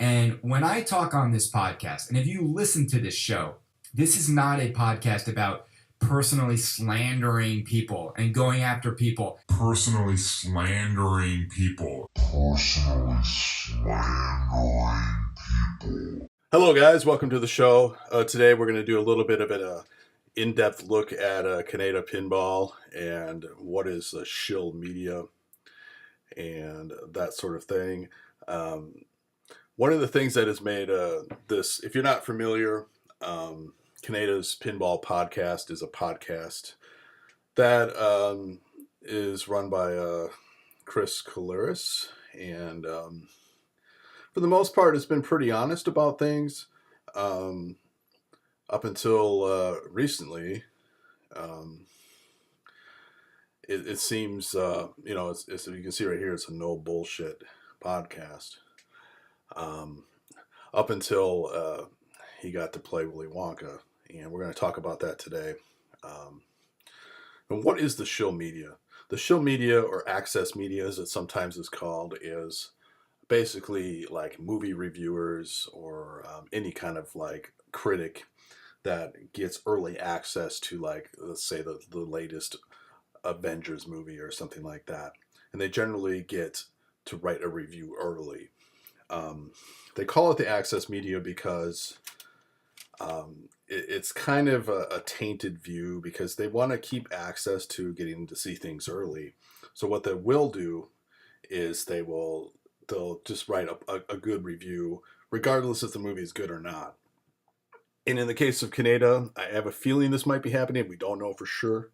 And when I talk on this podcast, and if you listen to this show, this is not a podcast about personally slandering people and going after people. Personally slandering people. Personally slandering people. Hello, guys. Welcome to the show. Today, we're going to do a little bit of an in-depth look at Kaneda Pinball and what is shill media and that sort of thing. One of the things that has made this, if you're not familiar, Kaneda's Pinball Podcast is a podcast that is run by Chris Caleris, and for the most part, it's been pretty honest about things up until recently. It seems, it's, you can see right here, it's a no bullshit podcast. Up until he got to play Willy Wonka, and we're going to talk about that today. And what is the shill media? The shill media, or access media as it sometimes is called, is basically like movie reviewers or any kind of like critic that gets early access to, like, let's say the latest Avengers movie or something like that. And they generally get to write a review early. They call it the access media because it's kind of a tainted view, because they want to keep access to getting to see things early. So what they will do is they'll just write a good review, regardless if the movie is good or not. And in the case of Kaneda, I have a feeling this might be happening. We don't know for sure.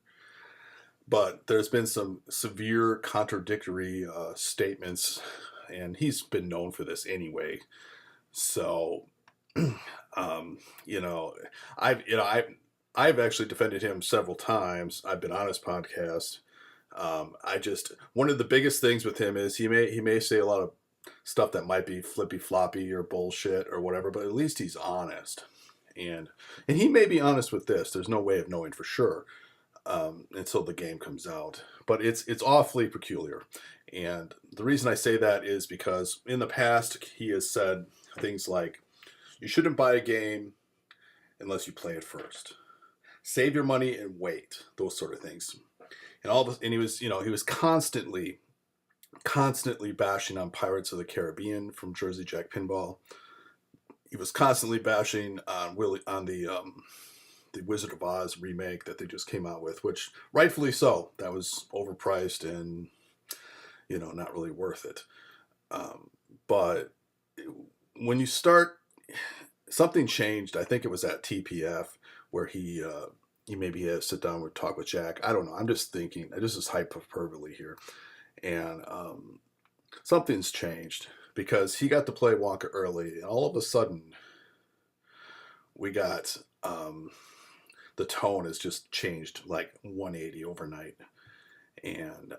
But there's been some severe contradictory statements, and he's been known for this anyway. So, I've actually defended him several times. I've been on his podcast. One of the biggest things with him is he may say a lot of stuff that might be flippy floppy or bullshit or whatever, but at least he's honest. And he may be honest with this. There's no way of knowing for sure until the game comes out. But it's awfully peculiar. And the reason I say that is because in the past he has said things like, you shouldn't buy a game unless you play it first. Save your money and wait. Those sort of things. And he was constantly bashing on Pirates of the Caribbean from Jersey Jack Pinball. He was constantly bashing on the Wizard of Oz remake that they just came out with, which rightfully so. That was overpriced and not really worth it. But when you start, something changed. I think it was at TPF where he maybe had to sit down and talk with Jack. I don't know. I'm just thinking. This is hyperbole here. And something's changed, because he got to play Wonka early, and all of a sudden we got the tone has just changed like 180 overnight. And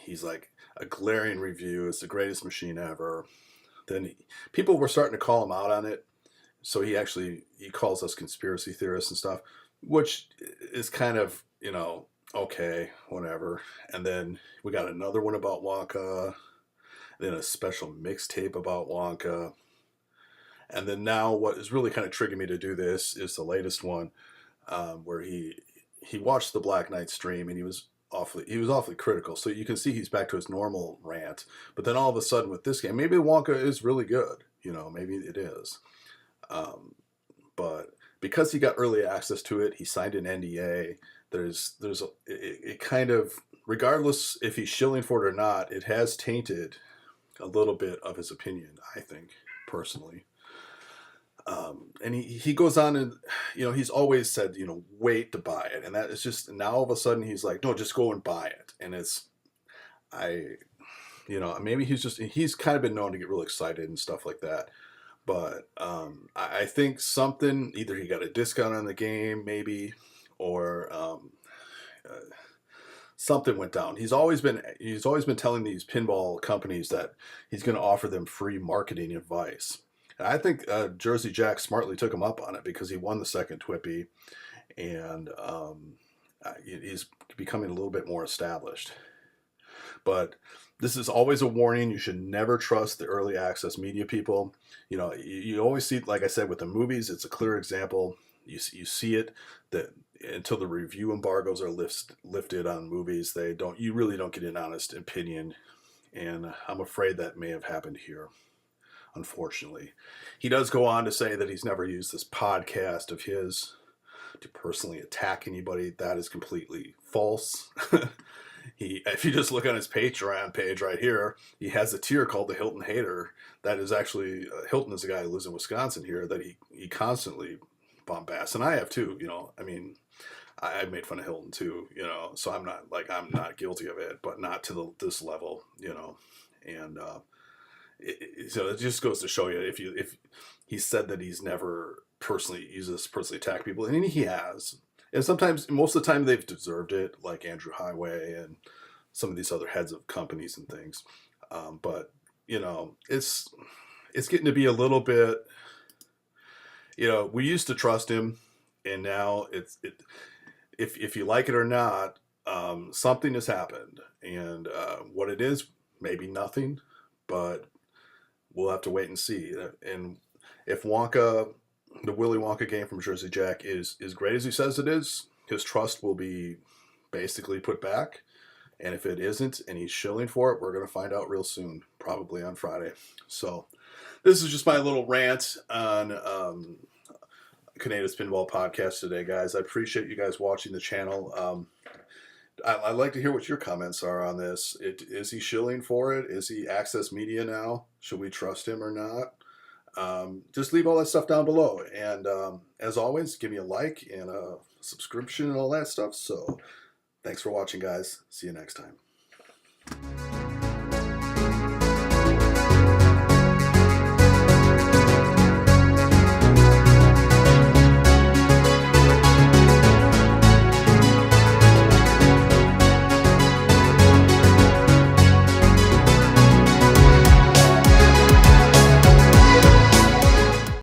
he's like, a glaring review. It's the greatest machine ever. Then people were starting to call him out on it. So he calls us conspiracy theorists and stuff, which is kind of, okay, whatever. And then we got another one about Wonka, then a special mixtape about Wonka. And then now what is really kind of triggering me to do this is the latest one, where he watched the Black Knight stream, and he was awfully critical. So you can see he's back to his normal rant. But then all of a sudden with this game, maybe Wonka is really good. Maybe it is. But because he got early access to it, he signed an NDA. It kind of, regardless if he's shilling for it or not, it has tainted a little bit of his opinion, I think, personally. And he goes on and, he's always said, wait to buy it. And that is just, now all of a sudden he's like, no, just go and buy it. And maybe he's kind of been known to get really excited and stuff like that. But I think something, either he got a discount on the game, maybe, or something went down. He's always been telling these pinball companies that he's going to offer them free marketing advice. And I think Jersey Jack smartly took him up on it, because he won the second Twippy, and he's becoming a little bit more established. But This is always a warning. You should never trust the early access media people. You always see, like I said, with the movies, it's a clear example. You see it that until the review embargoes are lifted on movies, you really don't get an honest opinion. And I'm afraid that may have happened here, unfortunately. He does go on to say that he's never used this podcast of his to personally attack anybody. That is completely false. If you just look on his Patreon page right here, he has a tier called the Hilton Hater. That is actually, Hilton is a guy who lives in Wisconsin here that he constantly bombasts. And I have too, I mean, I've made fun of Hilton too, so I'm not guilty of it, but not to this level, and so it just goes to show you, if he said that he's never personally attacked people, and he has. And sometimes, most of the time, they've deserved it, like Andrew Highway and some of these other heads of companies and things. But it's getting to be a little bit. We used to trust him, and now if you like it or not, something has happened, and what it is, maybe nothing, but we'll have to wait and see. And if the Willy Wonka game from Jersey Jack is great as he says it is, his trust will be basically put back. And if it isn't, and he's shilling for it, we're going to find out real soon, probably on Friday. So this is just my little rant on Kaneda's Pinball Podcast today, guys. I appreciate you guys watching the channel. I'd like to hear what your comments are on this. Is he shilling for it? Is he access media now? Should we trust him or not? Just leave all that stuff down below, and as always, give me a like and a subscription and all that stuff. So thanks for watching, guys. See you next time.